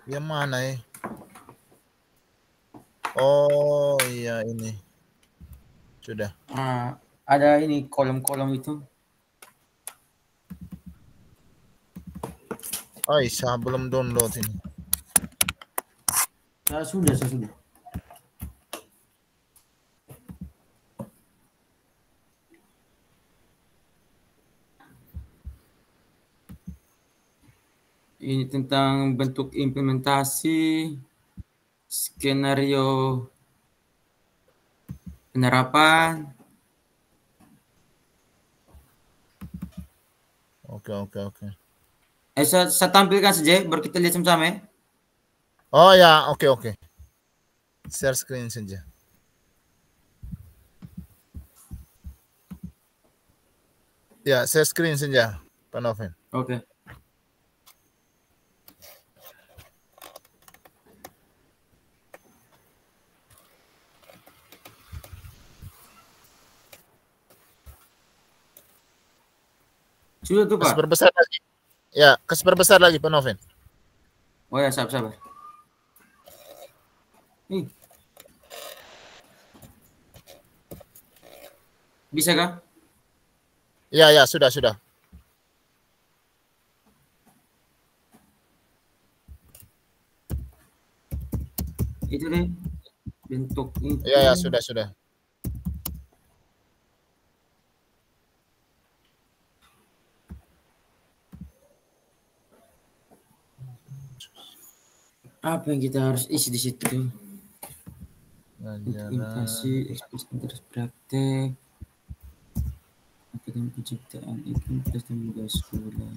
Yang mana ya? Oh iya ini. Sudah. Ada ini kolom-kolom itu. Oh iya, belum download ini. Sudah. Ini tentang bentuk implementasi, skenario penerapan. Oke. Saya tampilkan saja, baru kita lihat sama-sama ya. Oh ya, oke. Share screen saja. Ya, share screen saja, Pak Noven. Oke. Sudah tuh, Pak. Kasih lagi. Ya, kasih perbesar lagi, Pak Noven. Oh ya, sabar. Nih. Bisa kah? Ya, sudah. Itu deh bentuk itu. Ya, sudah. Apa yang kita harus isi di situ? Pelajaran. Ekspos interest praktek, akademi penciptaan iklim dan media sekolah.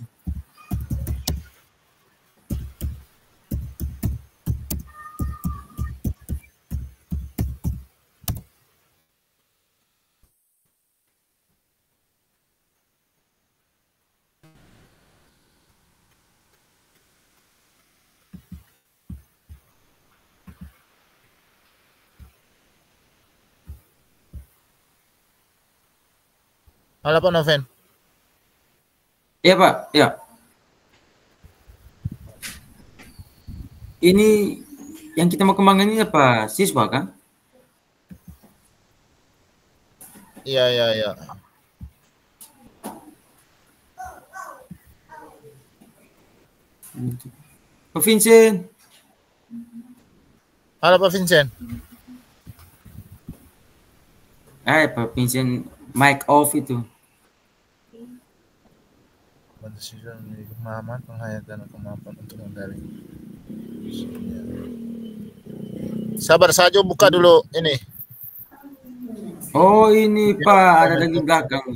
Halo, Pak Noven. Iya, Pak. Ya. Ini yang kita mau kembangkan ini apa? Siswa kan? Iya. Pak Vincent. Halo, Pak Vincent. Pak Vincent, mic off itu. Siswa memiliki pemahaman, penghayatan, dan kemampuan untuk menggali. Sabar saja, buka dulu ini. Oh ini Pak, ada di belakang.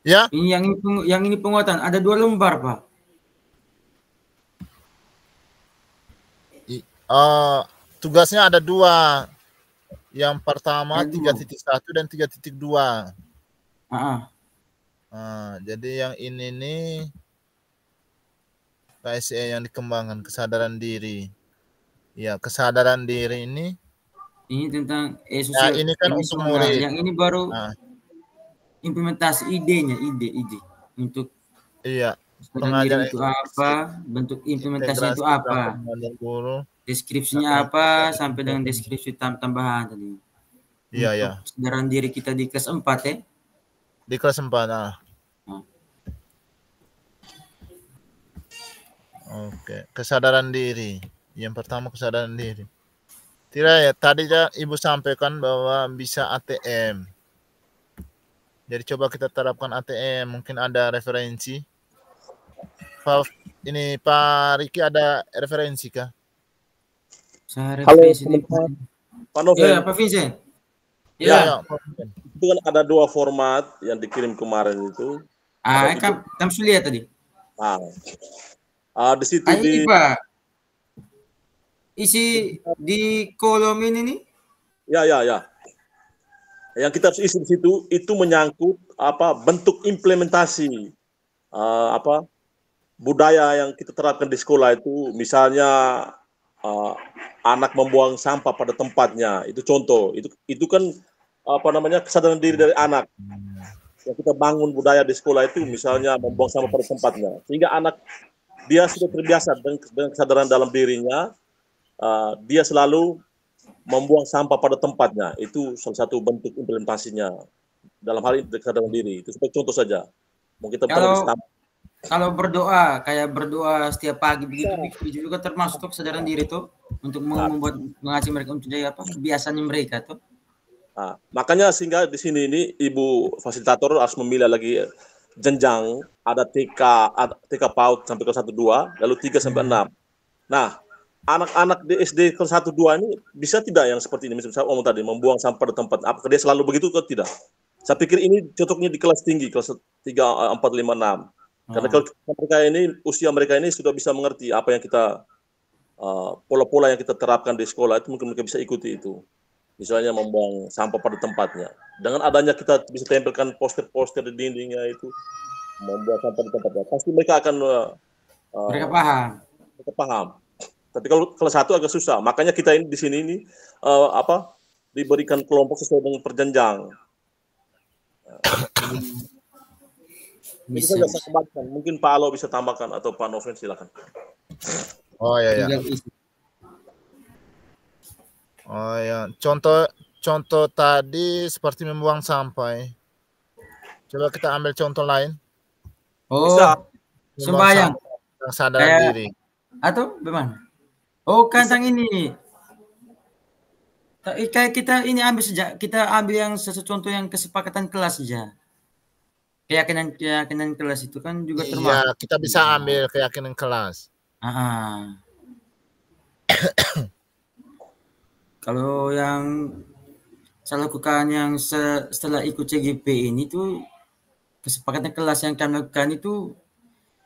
Ya? Ini yang ini penguatan. Ada 2 lembar Pak. Tugasnya ada 2. Yang pertama 3.1 dan 3.2. Jadi yang ini nih KSE yang dikembangkan, kesadaran diri. Ya, kesadaran diri ini. Ini tentang Ya, ini kan untuk murid. Yang ini baru implementasi ide untuk pengajaran itu apa, bentuk implementasinya itu apa, deskripsinya apa, sampai dengan deskripsi tambahan tadi. Iya. Kesadaran diri kita di kelas 4 ya. Di kelas 4. Oke, kesadaran diri. Yang pertama kesadaran diri. Tidak ya, tadi Ibu sampaikan bahwa bisa ATM. Jadi coba kita terapkan ATM, mungkin ada referensi. Ini Pak Riki ada referensi kah? Saya referensi di Pak Noven. Ya, Pak Vincent. Ya. Itu kan ada 2 format yang dikirim kemarin itu. Kamu sudah lihat tadi. Di situ Pak. Isi di kolom ini nih. Ya. Yang kita harus isi di situ itu menyangkut bentuk implementasi budaya yang kita terapkan di sekolah itu, misalnya anak membuang sampah pada tempatnya, itu contoh. Itu kan kesadaran diri dari anak. Yang kita bangun budaya di sekolah itu misalnya membuang sampah pada tempatnya, sehingga anak dia sudah terbiasa dengan kesadaran dalam dirinya, dia selalu membuang sampah pada tempatnya. Itu salah satu bentuk implementasinya dalam hal ini kesadaran diri. Itu sebagai contoh saja. Mungkin kalau berdoa, kayak berdoa setiap pagi begitu, itu juga termasuk kesadaran diri tuh untuk membuat mengasih mereka untuk jadi apa kebiasaannya mereka tuh. Nah, makanya sehingga di sini ini Ibu fasilitator harus memilih lagi jenjang, ada TK PAUD sampai kelas 1 2, lalu 3 sampai 6. Nah, anak-anak di SD kelas 1 2 ini bisa tidak yang seperti ini, misalnya saya omong tadi membuang sampah di tempat, apakah dia selalu begitu atau tidak? Saya pikir ini cocoknya di kelas tinggi, kelas 3 4 5 6. Karena kalau mereka ini usia mereka ini sudah bisa mengerti apa yang kita pola-pola yang kita terapkan di sekolah, itu mungkin mereka bisa ikuti itu. Misalnya membuang sampah pada tempatnya. Dengan adanya kita bisa tempelkan poster-poster di dindingnya itu, membuang sampah di tempatnya, pasti mereka akan mereka paham. Mereka paham. Tapi kalau kelas 1 agak susah. Makanya kita ini di sini ini diberikan kelompok sesuai dengan perjenjang. Bisa saya tambahkan. Mungkin Pak Alo bisa tambahkan atau Pak Noven silakan. Oh ya. Oh ya, contoh tadi seperti membuang sampah. Coba kita ambil contoh lain. Oh, sembahyang. Kesadaran diri. Atau bagaimana? Oh, kantang ini. Kayak kita ini ambil saja, kita ambil yang contoh yang kesepakatan kelas saja. Keyakinan kelas itu kan juga termasuk. Iya, kita bisa ambil keyakinan kelas. Kalau yang saya lakukan yang setelah ikut CGP ini tuh kesepakatan kelas yang kami lakukan itu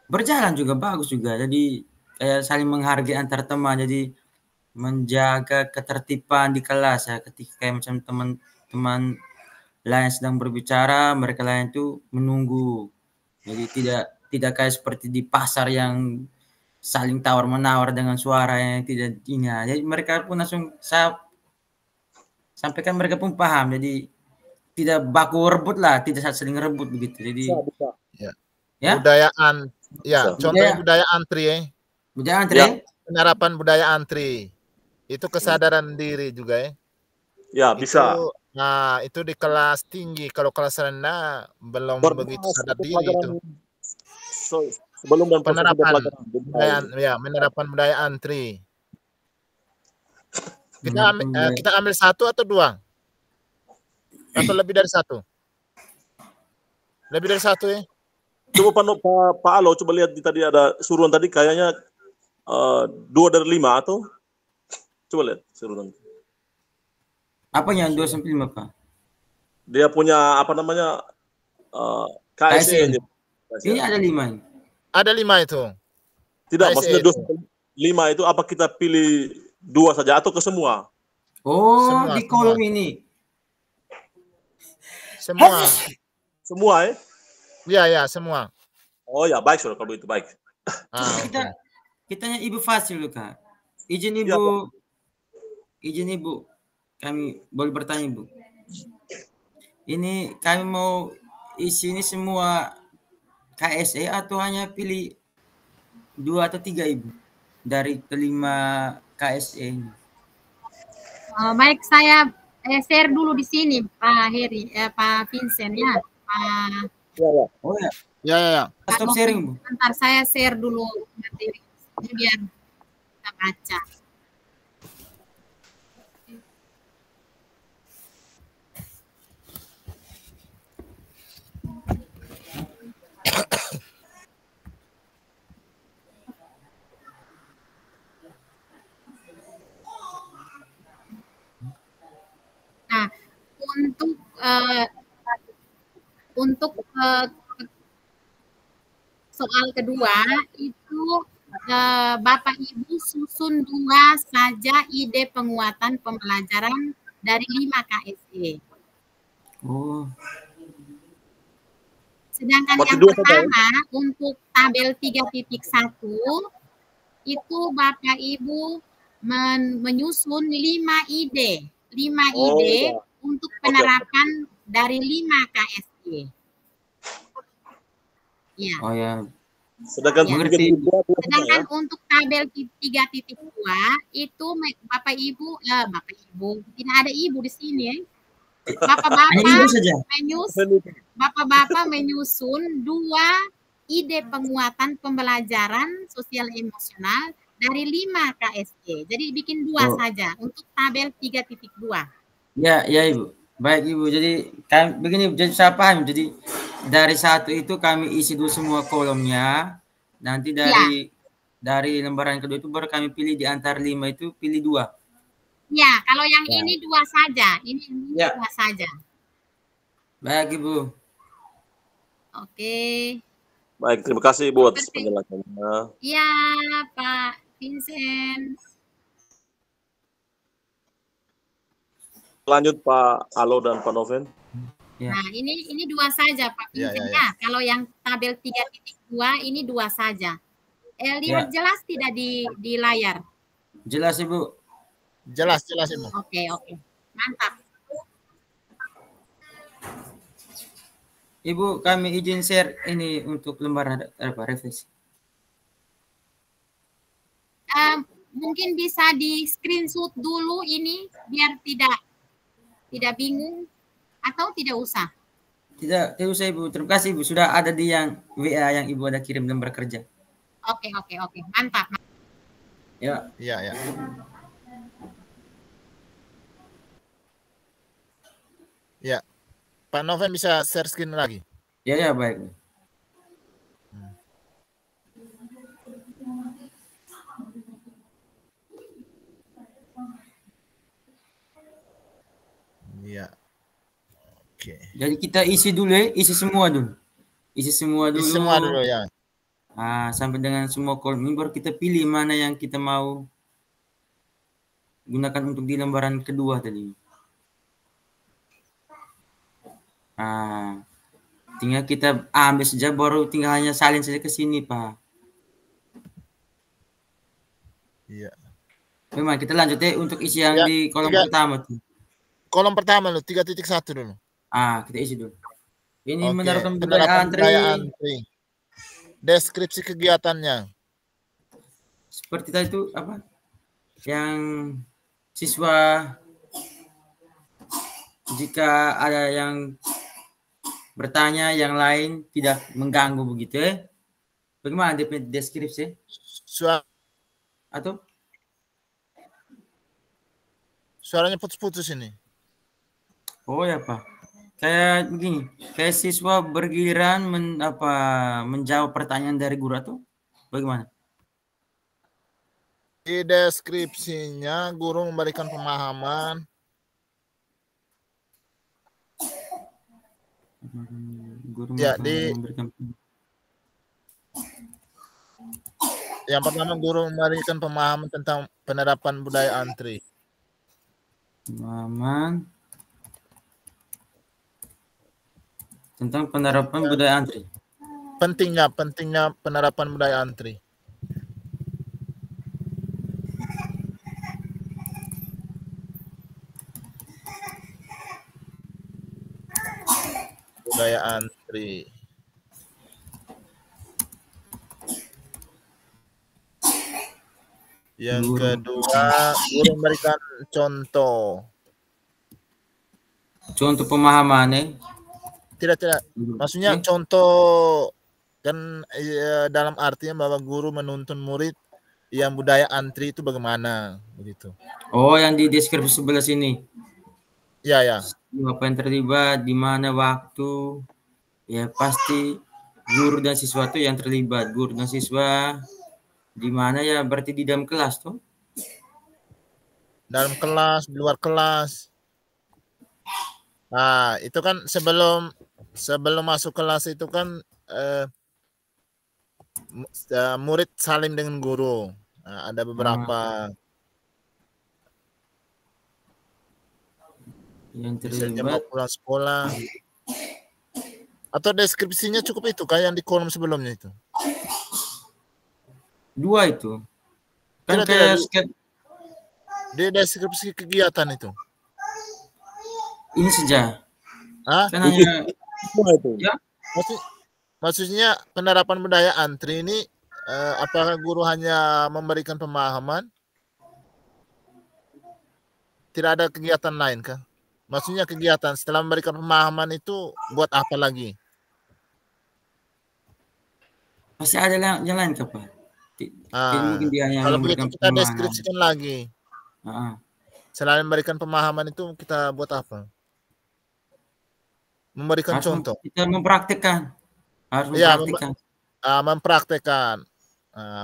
berjalan juga bagus juga. Jadi kayak saling menghargai antar teman. Jadi menjaga ketertiban di kelas ya. Ketika kayak macam teman-teman lain sedang berbicara, mereka lain itu menunggu. Jadi tidak kayak seperti di pasar yang saling tawar menawar dengan suara yang tidak ingat. Jadi mereka pun langsung saya sampaikan, mereka pun paham. Jadi tidak baku rebut lah, tidak saling rebut begitu. Jadi ya. Budayaan, ya. Contohnya budaya antri. Budaya antri. Ya. Penerapan budaya antri. Itu kesadaran diri juga Ya, bisa. Nah, itu di kelas tinggi. Kalau kelas rendah belum begitu sadar diri itu. Sebelum dan menerapkan budaya antri. Kita ambil 1 atau 2? Atau lebih dari 1? Lebih dari 1 ya? Coba Pak Alo, coba lihat tadi ada suruhan tadi kayaknya 2 dari 5 atau coba lihat suruhan. Apa yang 2 sampai 5 Pak? Dia punya apa namanya KSE. Ini ada 5 ini. Ada 5 itu. Tidak, maksudnya 2 sampai 5 itu apa kita pilih 2 saja atau ke semua? Oh, semua, di kolom ini. Semua. Semua ya? Iya, semua. Oh ya, baik sudah kalau itu baik. Kitanya Ibu Fasil Kak. Izin Ibu. Izin Ibu. Kami boleh bertanya Ibu. Ini kami mau isi ini semua KSE atau hanya pilih 2 atau 3 Ibu dari kelima KSE ini? Baik, saya share dulu di sini Pak Heri, Pak Vincent ya. Oh ya. Ya. Stop sharing Bu. Bentar, saya share dulu materi biar kita baca. Nah, untuk soal kedua itu Bapak Ibu susun 2 saja ide penguatan pembelajaran dari 5 KSE. Oh. Sedangkan yang pertama untuk tabel 3.1 itu Bapak Ibu menyusun 5 ide. 5 ide untuk penerapan dari 5 KSE. Ya. Oh ya. Sedangkan Ya. 3.2 ya. Sedangkan untuk tabel 3.2 itu Bapak Ibu tidak ada ibu di sini ya. Hanya ibu saja. Bapak-bapak menyusun 2 ide penguatan pembelajaran sosial emosional dari 5 KSE. Jadi bikin 2 saja untuk tabel 3.2. Ya, ya Ibu. Baik Ibu. Jadi kami begini, jadi saya paham. Jadi dari 1 itu kami isi dulu semua kolomnya. Nanti dari lembaran kedua itu baru kami pilih di antara 5 itu pilih 2. Ya, kalau yang ini 2 saja. Ini 2 saja. Baik Ibu. Oke. Baik, terima kasih Ibu atas penjelasannya. Iya, Pak Vincent. Lanjut Pak Alo dan Pak Noven. Ya. Nah, ini 2 saja Pak Vincent ya. Kalau yang tabel 3.2 ini 2 saja. Lihat jelas tidak di layar? Jelas Ibu. Jelas Ibu. Oke. Mantap. Ibu, kami izin share ini untuk lembaran revisi. Mungkin bisa di screenshot dulu ini biar tidak bingung atau tidak usah? Tidak usah Ibu. Terima kasih Ibu. Sudah ada di yang WA yang Ibu ada kirim lembar kerja. Oke. Mantap. Ya. Iya. Ya. Pak Noven bisa share screen lagi? Ya, baik. Iya. Oke. Jadi kita isi dulu ya, isi semua dulu ya. Sampai dengan semua kolom ini baru kita pilih mana yang kita mau gunakan untuk di lembaran kedua tadi. Tinggal kita ambil saja, baru tinggal hanya salin saja ke sini Pak. Iya. Memang kita lanjut ya untuk isi yang di kolom pertama tuh. Kolom pertama 3.1 dulu. Kita isi dulu. Ini menerapkan budaya antri. Deskripsi kegiatannya. Seperti tadi itu apa? Yang siswa jika ada yang bertanya yang lain tidak mengganggu begitu ya. Bagaimana deskripsi? Atau suaranya putus-putus ini. Oh ya Pak. Kayak begini, kayak siswa bergiliran menjawab pertanyaan dari guru atau bagaimana? Di deskripsinya guru memberikan pemahaman. Yang pertama guru memberikan pemahaman tentang penerapan budaya antri. Pemahaman tentang penerapan budaya antri. Pentingnya penerapan budaya antri. Budaya antri. Yang kedua, guru memberikan contoh. Contoh pemahaman Tidak. Maksudnya contoh kan dalam artinya bahwa guru menuntun murid yang budaya antri itu bagaimana begitu. Oh, yang di deskripsi sebelah sini. Ya. Apa yang terlibat, di mana waktu. Ya pasti guru dan siswa itu yang terlibat. Guru dan siswa di mana ya berarti di dalam kelas tuh. Dalam kelas, di luar kelas. Nah, itu kan sebelum masuk kelas itu kan murid saling dengan guru. Nah, ada beberapa yang terlibat pulang sekolah. Atau deskripsinya cukup itu kayak yang di kolom sebelumnya itu. 2 itu. Kan di deskripsi kegiatan itu. Ini saja. Hah? Kan hanya itu. Ya. maksudnya penerapan budaya antri ini apakah guru hanya memberikan pemahaman? Tidak ada kegiatan lain kah? Maksudnya kegiatan setelah memberikan pemahaman itu buat apa lagi? Pasti ada yang lain kah, Pak? Mungkin dia yang kalau begitu memberikan kita pemahaman. deskripsikan lagi. Selain memberikan pemahaman itu kita buat apa? Memberikan contoh. Kita mempraktikkan. Harus mempraktikkan.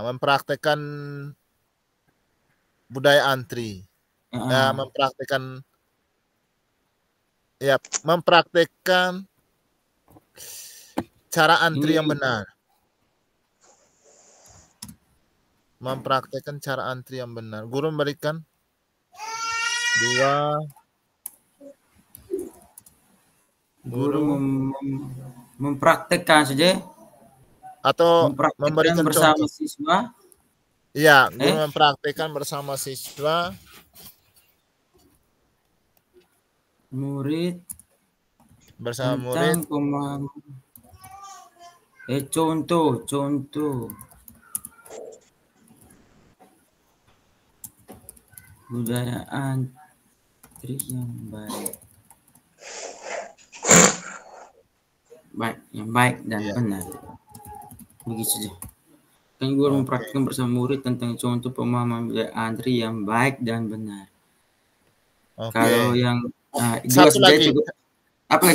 Mempraktekkan budaya antri. Mempraktekkan cara antri yang benar. Mempraktekkan cara antri yang benar. Guru memberikan guru mempraktekkan saja atau memberikan bersama contoh. Siswa. Iya, guru mempraktekkan bersama siswa, murid, bersama murid. Contoh budaya antri yang baik dan benar. Begitu saja. Kan guru mempraktikkan bersama murid tentang contoh pemahaman budaya antri yang baik dan benar. Kalau yang satu lagi,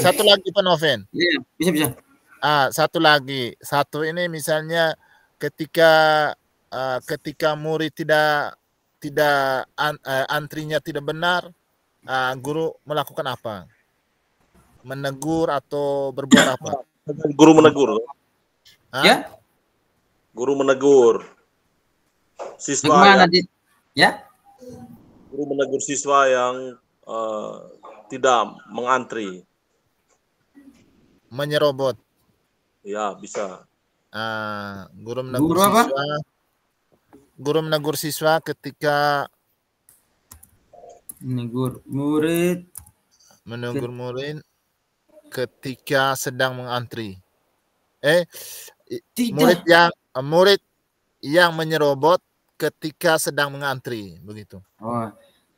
satu lagi Pak Noven. Iya, bisa. Satu lagi, ini misalnya ketika murid tidak antrinya tidak benar, guru melakukan apa? Menegur atau berbuat apa? Guru menegur. Ya? Guru menegur siswa. Bagaimana, Guru menegur siswa yang tidak mengantri. Menyerobot. Ya, bisa. Guru menegur siswa ketika menegur murid ketika sedang mengantri. Murid yang menyerobot ketika sedang mengantri, begitu.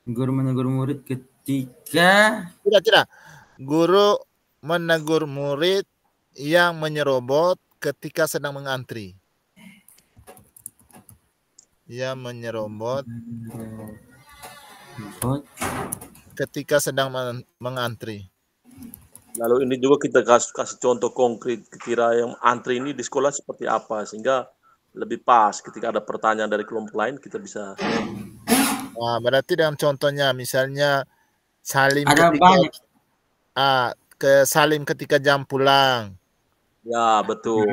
Guru menegur murid ketika tidak. Guru menegur murid yang menyerobot ketika sedang mengantri. Yang menyerobot ketika sedang mengantri. Lalu ini juga kita kasih contoh konkret kira yang antri ini di sekolah seperti apa sehingga lebih pas ketika ada pertanyaan dari kelompok lain kita bisa. Berarti dalam contohnya misalnya Salim Salim ketika jam pulang. Ya, betul.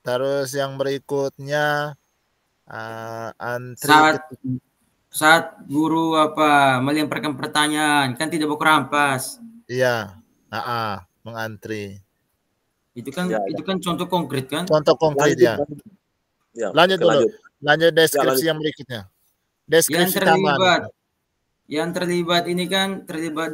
Terus yang berikutnya antri saat guru melemparkan pertanyaan, kan tidak baku rampas. Iya. Mengantri. Itu kan contoh konkret kan? Contoh konkret ya. Lanjut dulu. Lanjut deskripsi yang berikutnya. Deskripsi tambahan. Yang terlibat ini kan terlibat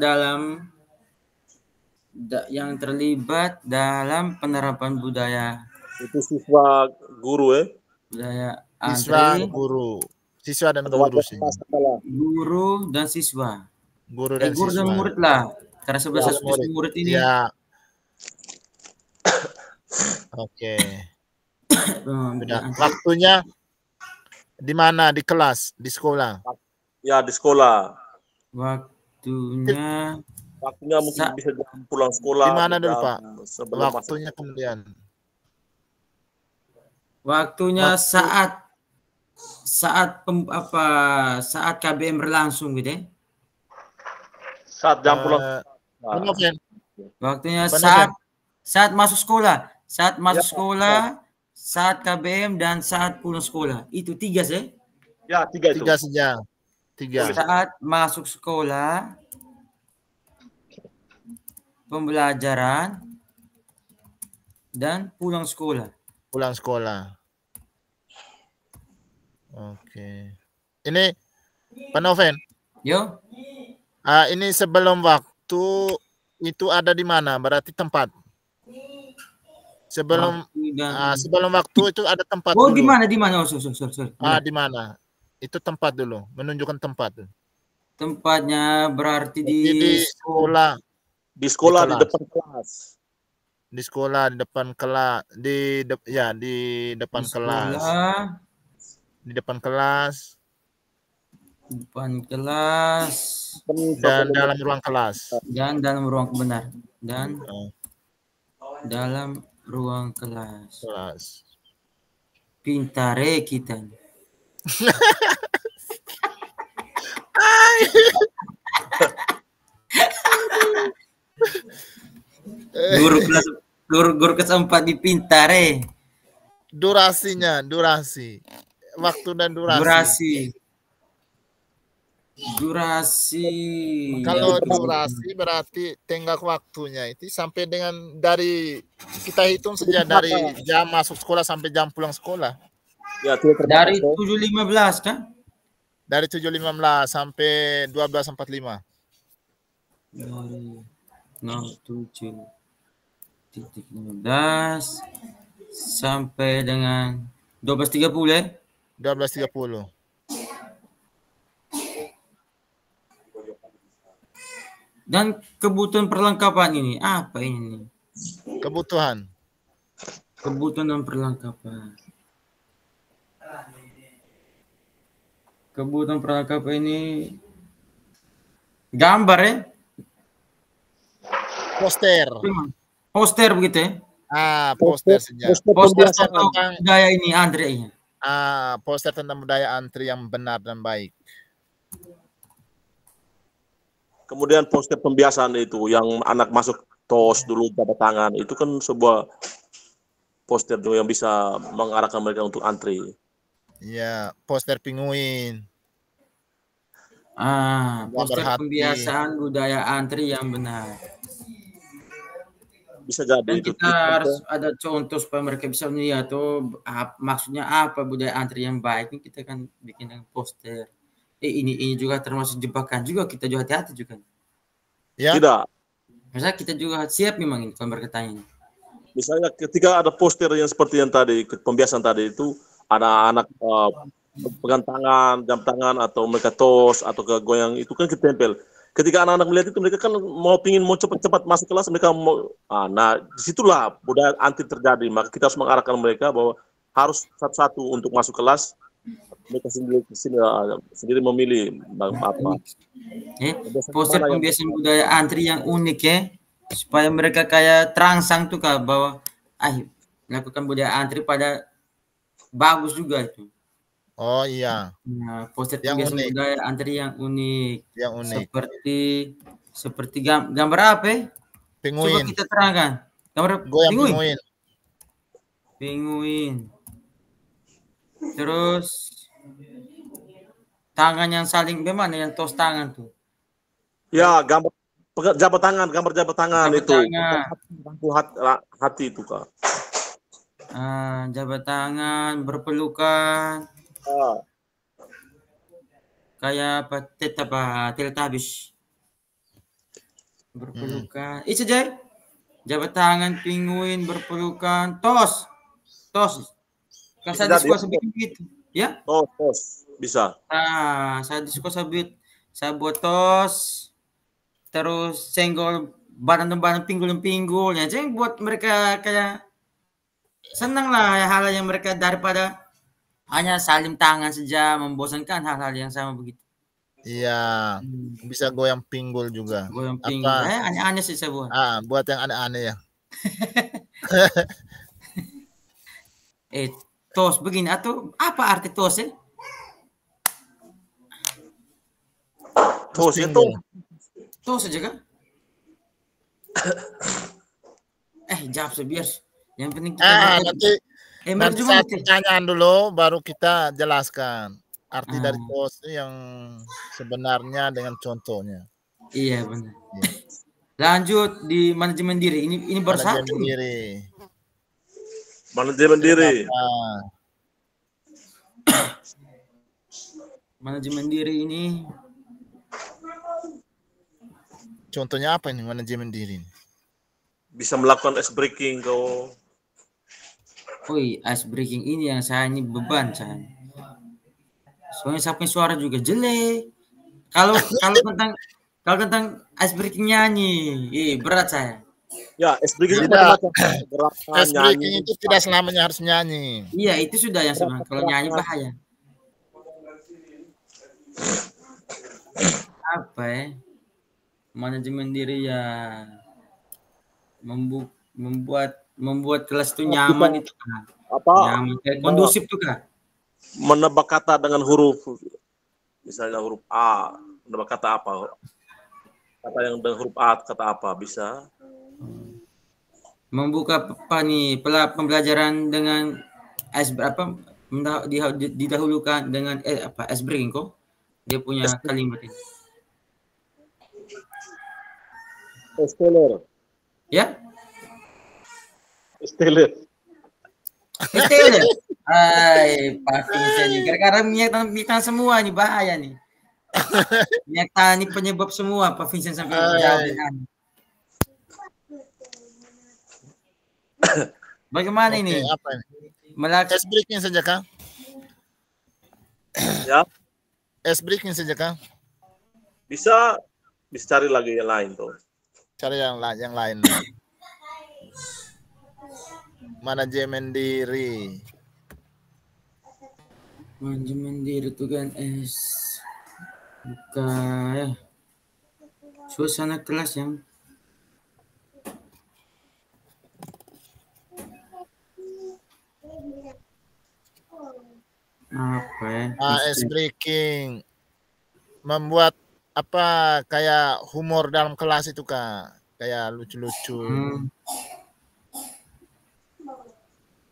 dalam penerapan budaya. Itu siswa guru budaya siswa antri, guru. Siswa dan guru sih. Guru dan siswa. Guru dan murid lah. Karena 11 murid ini. Ya. Oke. Waktunya di mana? Di kelas, di sekolah? Ya, di sekolah. Waktunya mungkin bisa pulang sekolah. Di mana dulu, Pak? Waktunya kemudian. Waktunya saat KBM berlangsung gitu ya. Saat jam pulang. Waktunya saat masuk sekolah, saat KBM dan saat pulang sekolah. Itu 3 sih. Ya, 3 itu. 3 saja. 3. Saat masuk sekolah, pembelajaran, dan pulang sekolah. Pulang sekolah. Oke. Ini Pak Noven. Yo. Ini sebelum waktu itu ada di mana? Berarti tempat. sebelum waktu itu ada tempat Oh, dulu. di mana? Oh, sorry. Di mana? Itu tempat dulu, menunjukkan tempat. Tempatnya berarti di sekolah. Di sekolah di depan kelas. Di sekolah di depan kelas, di depan kelas. Di depan kelas. Depan kelas. Dan dalam ruang kelas. Dan dalam ruang benar. Dan dalam ruang kelas. Pintare kita. Guru kelas 4 di Pintare. Durasi. Waktu dan durasi. Kalau durasi berarti tengah waktunya itu sampai dengan dari kita hitung saja dari jam masuk sekolah sampai jam pulang sekolah. Ya, dari 7.15 kan? Dari 7.15 sampai 12.45. Dari 7.15 sampai dengan 12.30 ya? 12.30. Dan kebutuhan perlengkapan ini apa ini? Kebutuhan dan perlengkapan. Kebutuhan perlengkapan ini gambar ya? Poster begitu ya? Poster saja. Poster tentang budaya ini Andre. Poster tentang budaya antri yang benar dan baik. Kemudian poster pembiasaan itu yang anak masuk tos dulu jabat tangan itu kan sebuah poster yang bisa mengarahkan mereka untuk antri. Iya, poster pinguin. Poster pembiasaan budaya antri yang benar. Bisa jadi. Dan kita harus ada contoh supaya mereka bisa melihat maksudnya apa budaya antri yang baik. Ini kita kan bikin poster. Ini juga termasuk jebakan juga, kita juga hati-hati juga. Ya? Tidak. Misalnya kita juga siap memang ini kalau mereka tanya. Misalnya ketika ada poster yang seperti yang tadi, pembiasaan tadi itu, ada anak pegang tangan, jam tangan, atau mereka tos, atau goyang, itu kan kita tempel. Ketika anak-anak melihat itu, mereka kan mau cepat-cepat masuk kelas, mereka mau, disitulah budaya antri terjadi. Maka kita harus mengarahkan mereka bahwa harus satu-satu untuk masuk kelas, mereka sendiri memilih apa. Poster pembiasaan budaya antri yang unik ya, supaya mereka kayak terangsang tuh kak bahwa melakukan budaya antri pada bagus juga itu. Oh iya. Nah, poster pembiasaan budaya antri yang unik. Seperti gambar apa? Pinguin. Coba kita terangkan. Gambar pinguin. Pinguin. Terus tangan yang saling bagaimana yang tos tangan tuh? Ya, gambar jabat tangan itu. Hati itu kak. Jabat tangan, berpelukan. Kayak apa? Teletubbies. Berpelukan. Itu saja. Jabat tangan, pinguin, berpelukan, tos. Kalau saya suka sebut gitu, ya? Tos, bisa. Saya suka saya buat tos, terus senggol badan pinggul, ya. Jadi buat mereka kayak senang lah hal yang mereka daripada hanya salim tangan saja membosankan hal-hal yang sama begitu. Iya, bisa goyang pinggul juga. Goyang pinggul, aneh-aneh sih saya buat. Buat yang aneh-aneh ya. Tos begini atau apa arti tos ya? Tos itu tos aja kan? Jawab biar yang penting kita nanti pertanyaan dulu baru kita jelaskan arti dari tos yang sebenarnya dengan contohnya. Iya benar. Ya. Lanjut di manajemen diri ini baru satu. Manajemen diri. Manajemen diri ini. Contohnya apa ini manajemen diri? Bisa melakukan ice breaking kau. Woi, ice breaking ini yang saya ini beban saya. Soalnya saya punya suara juga jelek. Kalau tentang ice breaking nyanyi, berat saya. Ya, ice breaking itu Tidak. macam-macam. Gerakan, Ice breaking nyanyi. itu tidak selamanya harus nyanyi. Iya, itu sudah yang sebenarnya. Kalau nyanyi bahaya. Apa ya? Manajemen diri ya membuat kelas itu nyaman itu kan. Nyaman, kayak kondusif tuh kan. Menebak kata dengan huruf, misalnya huruf A, menebak kata apa? Kata yang dengan huruf A, kata apa? Bisa. Membuka apa nih pembelajaran dengan didahulukan dengan ice breaking kok. Dia punya kalimat ini. Esteller. Ya? Esteller. Esteller. Hai, Pak Vincent nih. Gara-gara minyak semua nih, bahaya nih. Minyak tanah ini penyebab semua, Pak Vincent sampai jauh. Bagaimana ini? Apa ini? Ice breaking saja kah? Ya. Ice breaking saja kah? Bisa cari lagi yang lain tuh. Cari yang lain. Manajemen diri. Manajemen diri itu kan bukan suasana kelas yang apa ya? Ice breaking membuat apa kayak humor dalam kelas itu Kak, kayak lucu-lucu.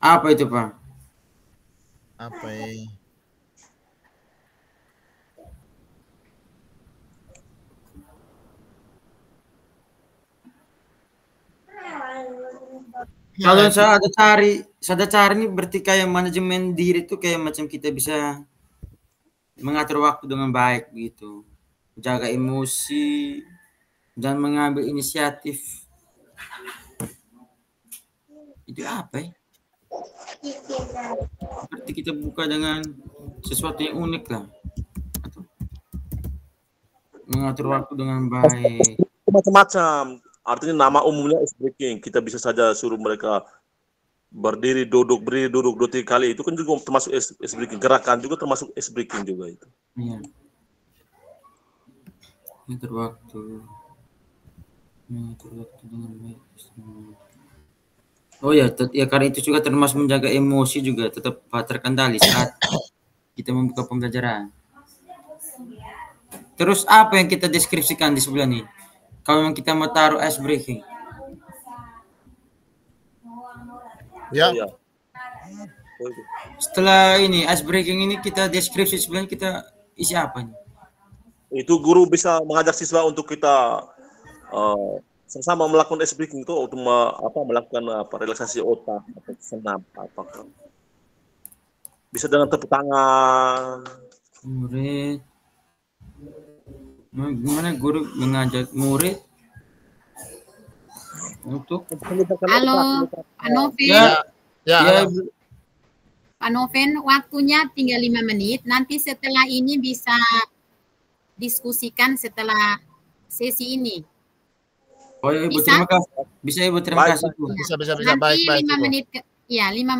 Apa itu Pak? Apa ya? Kalau saya ada cari ini berarti kayak manajemen diri itu kayak macam kita bisa mengatur waktu dengan baik gitu, jaga emosi dan mengambil inisiatif. Itu apa ya? Berarti kita buka dengan sesuatu yang unik lah. Mengatur waktu dengan baik. Macam-macam. Artinya nama umumnya ice breaking. Kita bisa saja suruh mereka berdiri, duduk, 2-3 kali. Itu kan juga termasuk ice breaking. Gerakan juga termasuk ice breaking juga itu. Iya. Mengatur waktu dengan baik. Oh ya, karena itu juga termasuk menjaga emosi juga tetap terkendali saat kita membuka pembelajaran. Terus apa yang kita deskripsikan di sebelah ini? Kalau memang kita mau taruh ice breaking. Ya. Setelah ini ice breaking ini kita deskripsi sebelumnya kita isi apa nih? Itu guru bisa mengajak siswa untuk kita sama melakukan ice breaking itu untuk melakukan relaksasi otak atau senam apakah bisa dengan tepuk tangan. Murid, gimana guru mengajak murid untuk halo Pak Noven. Ya. Pak Noven, waktunya tinggal 5 menit. Nanti setelah ini bisa diskusikan setelah sesi ini. Oh ya, Ibu, terima kasih. Bisa Ibu, terima kasih. Bisa. Nanti 5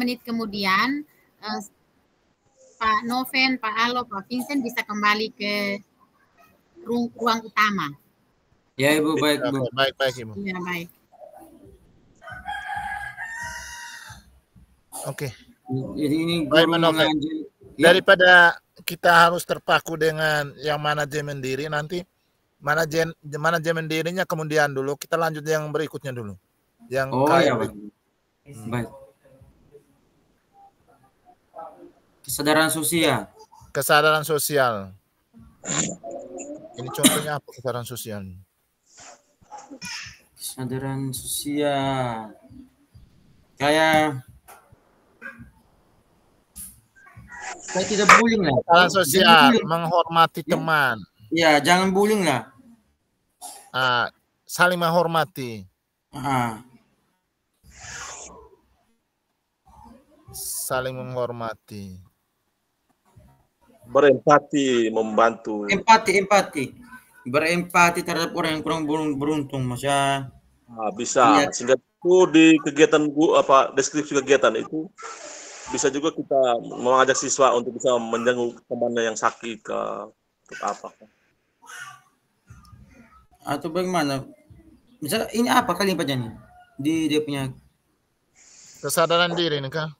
menit kemudian Pak Noven, Pak Alo, Pak Vincent bisa kembali ke ruang utama. Ya Ibu, baik Ibu. Baik Ibu. Ya, baik. Oke. Jadi ini guru mengajar. Daripada kita harus terpaku dengan yang manajemen diri, nanti manajemen dirinya kemudian dulu, kita lanjut yang berikutnya dulu. Yang baik. Kesadaran sosial. Ini contohnya apa kesadaran sosial? Kesadaran sosial. Kayak tidak bullying lah. Kesadaran sosial, menghormati teman. Ya, jangan bullying lah. Saling menghormati. saling menghormati. Berempati, membantu. Empati. Berempati terhadap orang yang kurang beruntung, Masya. Nah, bisa. Sehingga itu di kegiatan deskripsi kegiatan itu bisa juga kita mengajak siswa untuk bisa menjenguk temannya yang sakit ke apa. Atau bagaimana? Misalnya ini apa kalimatnya nih? Di dia punya kesadaran diri nih kah?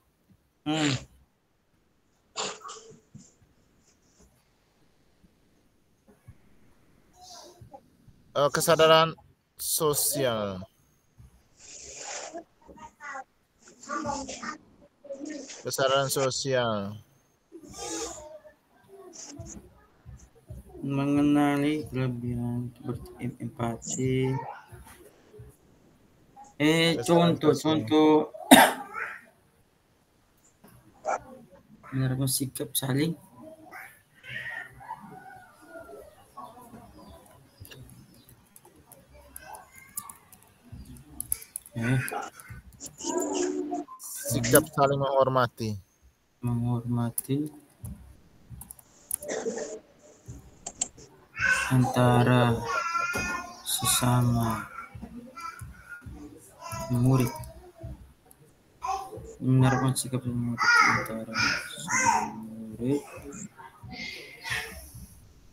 Kesadaran sosial. Kesadaran sosial. Mengenali kelebihan empati. Contoh menerapkan sikap saling sikap saling menghormati antara sesama murid, menerapkan sikap antara murid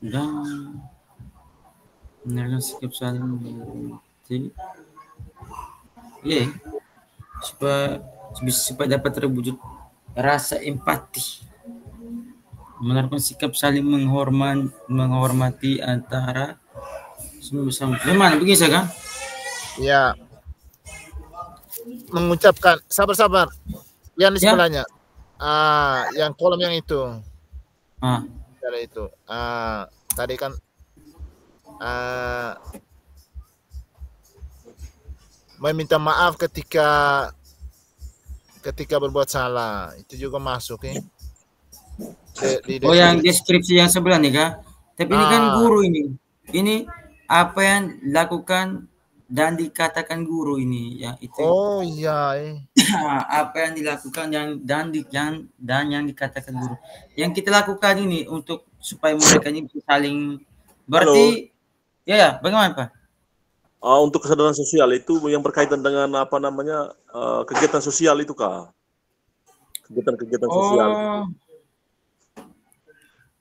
dan menerapkan sikap saling menghormati, supaya dapat terwujud rasa empati, menerapkan sikap saling menghormati antara sama. Gimana begitu kan? Ya, mengucapkan sabar. Yang di sebelahnya, yang kolom yang itu, dari itu, tadi kan meminta maaf ketika berbuat salah, itu juga masuk ya. Yang deskripsi yang sebelah nih kak. Tapi ini kan guru ini apa yang dilakukan dan dikatakan guru ini ya itu. Oh iya. Apa yang dilakukan dan yang dikatakan guru. Yang kita lakukan ini untuk supaya mereka ini saling berarti. Halo. Ya, bagaimana Pak? Untuk kesadaran sosial itu yang berkaitan dengan kegiatan sosial itu kak. Kegiatan sosial.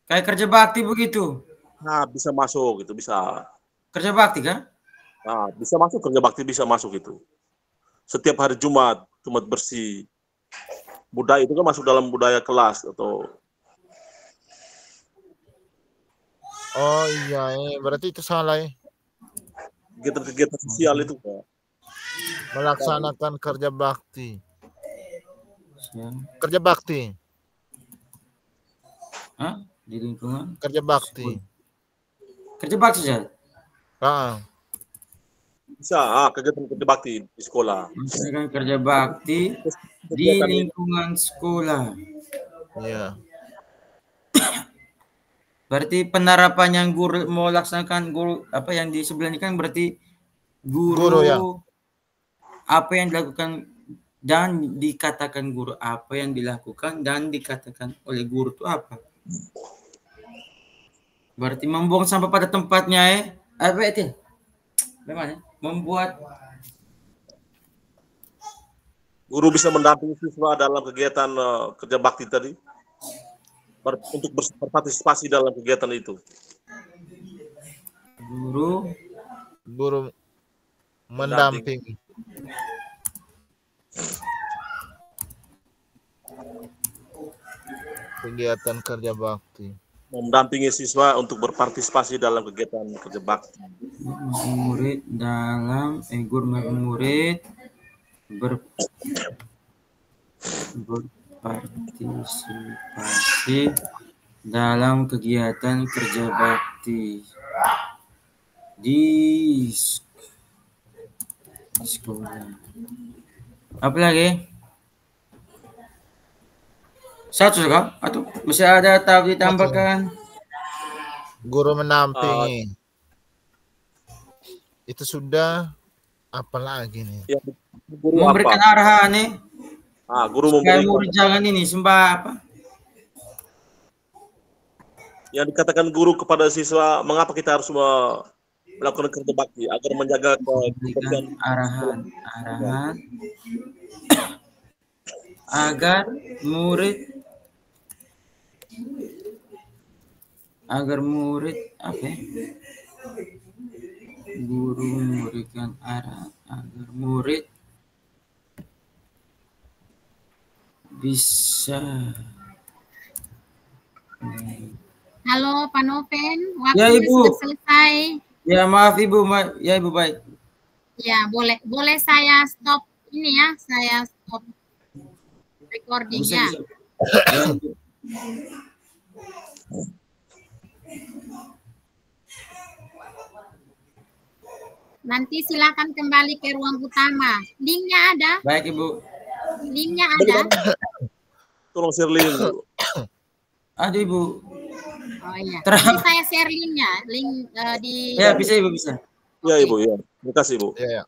Kayak kerja bakti begitu. Nah, bisa masuk gitu, bisa. Kerja bakti kan? Nah, bisa masuk kerja bakti, bisa masuk itu. Setiap hari Jumat bersih. Budaya itu kan masuk dalam budaya kelas atau. Oh iya, berarti itu salah ya. Kegiatan sosial itu Pak. Melaksanakan kerja bakti. Kerja bakti. Di lingkungan. Kerja bakti. Kerja bakti ya? Bisa, kegiatan kerja bakti di sekolah. Misalkan kerja bakti di lingkungan sekolah. Iya. Berarti penerapan yang guru mau laksanakan apa yang di sebelah ini kan berarti guru ya. Apa yang dilakukan dan dikatakan guru, apa yang dilakukan dan dikatakan oleh guru itu apa? Berarti membuang sampah pada tempatnya apa itu? Bagaimana? Membuat guru bisa mendampingi siswa dalam kegiatan kerja bakti tadi untuk berpartisipasi dalam kegiatan itu. Guru mendampingi. Kegiatan kerja bakti. Mendampingi siswa untuk berpartisipasi dalam kegiatan kerja bakti. Murid dalam guru murid berpartisipasi dalam kegiatan kerja bakti di sekolah. Apa lagi? Satu kah? Atau masih ada tahap ditambahkan? Guru mendampingi. Itu sudah apa lagi nih? Ya, memberikan arahan nih. Guru supaya memberikan. murid jangan ini sembah apa? Yang dikatakan guru kepada siswa, mengapa kita harus melakukan kerja bakti agar menjaga kebersihan arahan agar murid apa ya? Guru memberikan arahan agar murid bisa. Halo Pak Noven, waktu Ya, Ibu. sudah selesai. Ya maaf Ibu, ya Ibu baik. Ya boleh saya stop ini ya, saya stop recordingnya. Ya, Ibu. Nanti silakan kembali ke ruang utama. Linknya ada? Baik Ibu. Linknya ada? Tolong share link dulu. Ada Ibu. Oh iya. Nanti saya share linknya, link di. Ya bisa Ibu bisa. Ya Ibu ya. Terima kasih Ibu. Ya.